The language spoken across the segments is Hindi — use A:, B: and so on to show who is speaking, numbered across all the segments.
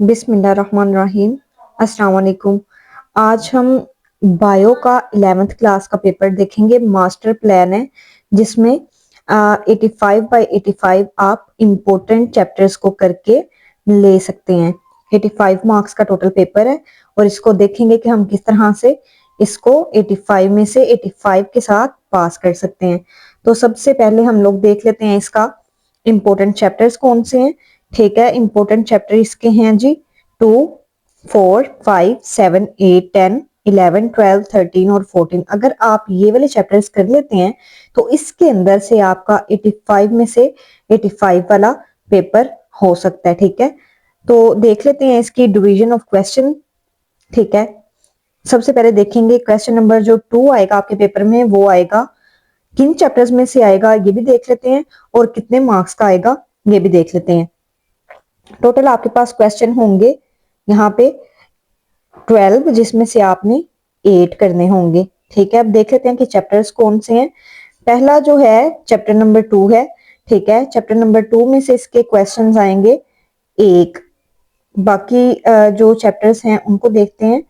A: बिस्मिल्लाहिर्रहमानिर्रहीम। अस्सलाम वालेकुम। आज हम बायो का 11th क्लास का पेपर देखेंगे। मास्टर प्लान है जिसमें 85 बाय 85 आप इम्पोर्टेंट चैप्टर्स को करके ले सकते हैं। 85 मार्क्स का टोटल पेपर है और इसको देखेंगे कि हम किस तरह से इसको 85 में से 85 के साथ पास कर सकते हैं। तो सबसे पहले हम लोग देख लेते हैं इसका इम्पोर्टेंट चैप्टर्स कौन से हैं। ठीक है, इंपॉर्टेंट चैप्टर इसके हैं जी 2, 4, 5, 7, 8, 10, 11, 12, 13 और 14। अगर आप ये वाले चैप्टर्स कर लेते हैं तो इसके अंदर से आपका 85 में से 85 वाला पेपर हो सकता है। ठीक है, तो देख लेते हैं इसकी डिवीजन ऑफ क्वेश्चन। ठीक है, सबसे पहले देखेंगे क्वेश्चन नंबर जो 2 आएगा आपके पेपर में, वो आएगा किन चैप्टर्स में से आएगा ये भी देख लेते हैं और कितने मार्क्स का आएगा ये भी देख लेते हैं। टोटल आपके पास क्वेश्चन होंगे यहाँ पे 12, जिसमें से आपने 8 करने होंगे। ठीक है, अब देख लेते हैं कि चैप्टर्स कौन से हैं। पहला जो है चैप्टर नंबर 2 है। ठीक है, चैप्टर नंबर 2 में से इसके क्वेश्चंस आएंगे 1। बाकी जो चैप्टर्स हैं उनको देखते हैं।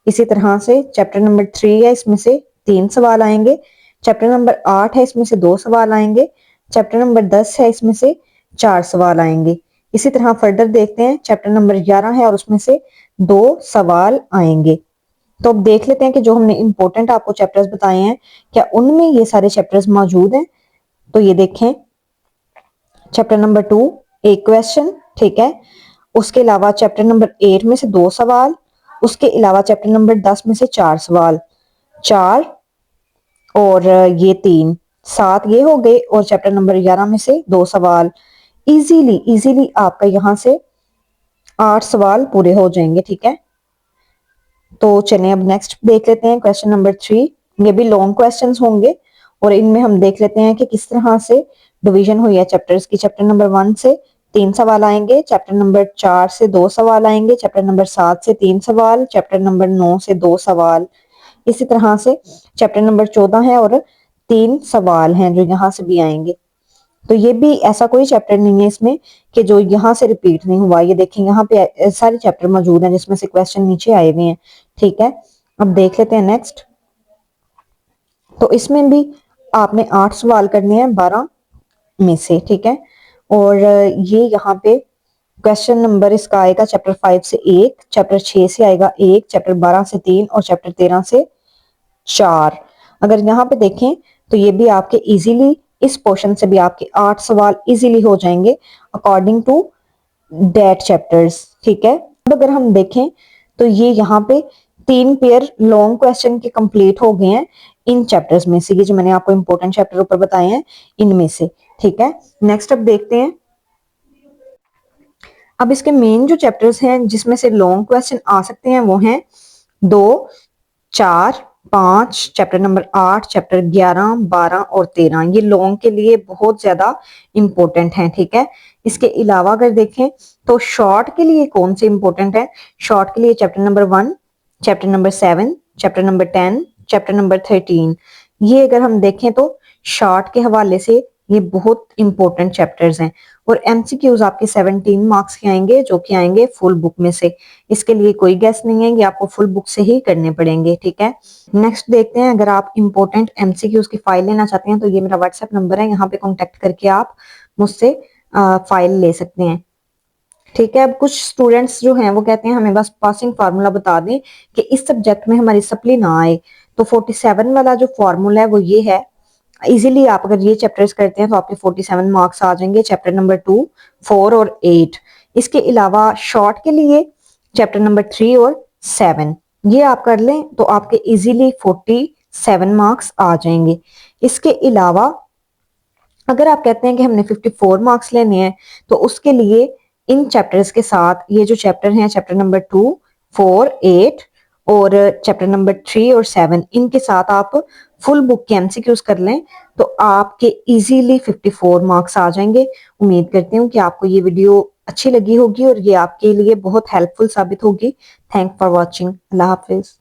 A: इसी तरह से चैप्टर नंबर 3 है, इसमें से 3 सवाल आएंगे। चैप्टर नंबर 8 है, इसमें से 2 सवाल आएंगे। चैप्टर नंबर 10 है, इसमें से 4 सवाल आएंगे। इसी तरह फर्दर देखते हैं, चैप्टर नंबर 11 है और उसमें से 2 सवाल आएंगे। तो अब देख लेते हैं कि जो हमने इंपॉर्टेंट आपको चैप्टर्स बताए हैं क्या उनमें ये सारे चैप्टर्स मौजूद हैं। तो ये देखें, चैप्टर नंबर 2 एक क्वेश्चन। ठीक है, उसके अलावा चैप्टर नंबर 8 में से 2 सवाल, उसके अलावा चैप्टर नंबर 10 में से 4 सवाल, 4 और ये 3, 7 ये हो गए और चैप्टर नंबर 11 में से 2 सवाल। इजीली आपका यहाँ से 8 सवाल पूरे हो जाएंगे। ठीक है, तो चलें अब नेक्स्ट देख लेते हैं क्वेश्चन नंबर 3। ये भी लॉन्ग क्वेश्चंस होंगे और इनमें हम देख लेते हैं कि किस तरह से डिवीजन हुई है चैप्टर्स की। चैप्टर नंबर 1 से 3 सवाल आएंगे, चैप्टर नंबर 4 से 2 सवाल आएंगे, चैप्टर नंबर 7 से 3 सवाल, चैप्टर नंबर 9 से 2 सवाल। इसी तरह से चैप्टर नंबर 14 है और 3 सवाल हैं जो यहाँ से भी आएंगे। तो ये भी ऐसा कोई चैप्टर नहीं है इसमें कि जो यहाँ से रिपीट नहीं हुआ। ये देखें, यहाँ पे सारे चैप्टर मौजूद हैं जिसमें से क्वेश्चन नीचे आए हुए हैं। ठीक है, अब देख लेते हैं नेक्स्ट। तो इसमें भी आपने 8 सवाल करने हैं 12 में से। ठीक है, और ये यहाँ पे क्वेश्चन नंबर इसका आएगा चैप्टर 5 से 1, चैप्टर 6 से आएगा 1, चैप्टर 12 से 3 और चैप्टर 13 से 4। अगर यहाँ पे देखें तो ये भी आपके इजीली, इस पोर्शन से भी आपके 8 सवाल इजीली हो जाएंगे अकॉर्डिंग टू डेट चैप्टर्स। ठीक है, अब अगर हम देखें तो ये यहाँ पे 3 पेयर लॉन्ग क्वेश्चन के कंप्लीट हो गए हैं इन चैप्टर्स में से। ये जो मैंने आपको इंपॉर्टेंट चैप्टर ऊपर बताए हैं इनमें से। ठीक है, नेक्स्ट अब देखते हैं। अब इसके मेन जो चैप्टर्स हैं जिसमें से लॉन्ग क्वेश्चन आ सकते हैं वो हैं 2, 4, 5, चैप्टर नंबर 8, चैप्टर 11, 12 और 13। ये लॉन्ग के लिए बहुत ज्यादा इंपॉर्टेंट हैं। ठीक है, इसके अलावा अगर देखें तो शॉर्ट के लिए कौन से इंपॉर्टेंट है। शॉर्ट के लिए chapter number 1, chapter number 7, chapter number 10, chapter number 13। ये अगर हम देखें तो शॉर्ट के हवाले से ये बहुत इंपॉर्टेंट चैप्टर्स हैं और एमसीक्यूज आपके 17 मार्क्स के आएंगे जो कि आएंगे फुल बुक में से। इसके लिए कोई गेस नहीं है, ये आपको फुल बुक से ही करने पड़ेंगे। ठीक है, नेक्स्ट देखते हैं। अगर आप इंपॉर्टेंट एमसीक्यूज की फाइल लेना चाहते हैं तो ये मेरा व्हाट्सएप नंबर है, यहाँ पे कॉन्टेक्ट करके आप मुझसे फाइल ले सकते हैं। ठीक है, अब कुछ स्टूडेंट्स जो हैं वो कहते हैं हमें बस पासिंग फार्मूला बता दें कि इस सब्जेक्ट में हमारी सप्ली ना आए। तो 47 वाला जो फार्मूला है वो ये है। इजीली आप अगर ये चैप्टर्स करते हैं तो आपके 47 मार्क्स आ जाएंगे, चैप्टर नंबर 2, 4 और 8। इसके अलावा शॉर्ट के लिए चैप्टर नंबर 3 और 7 ये आप कर लें तो आपके इजीली 47 मार्क्स आ जाएंगे। इसके अलावा अगर आप कहते हैं कि हमने 54 मार्क्स लेने हैं तो उसके लिए इन चैप्टर्स के साथ ये जो चैप्टर हैं चैप्टर नंबर 2, 4, 8 और चैप्टर नंबर 3 और 7 इनके साथ आप फुल बुक के एमसीक्यूज कर लें तो आपके इजीली 54 मार्क्स आ जाएंगे। उम्मीद करती हूँ कि आपको ये वीडियो अच्छी लगी होगी और ये आपके लिए बहुत हेल्पफुल साबित होगी। Thank for watching. Allah Hafiz.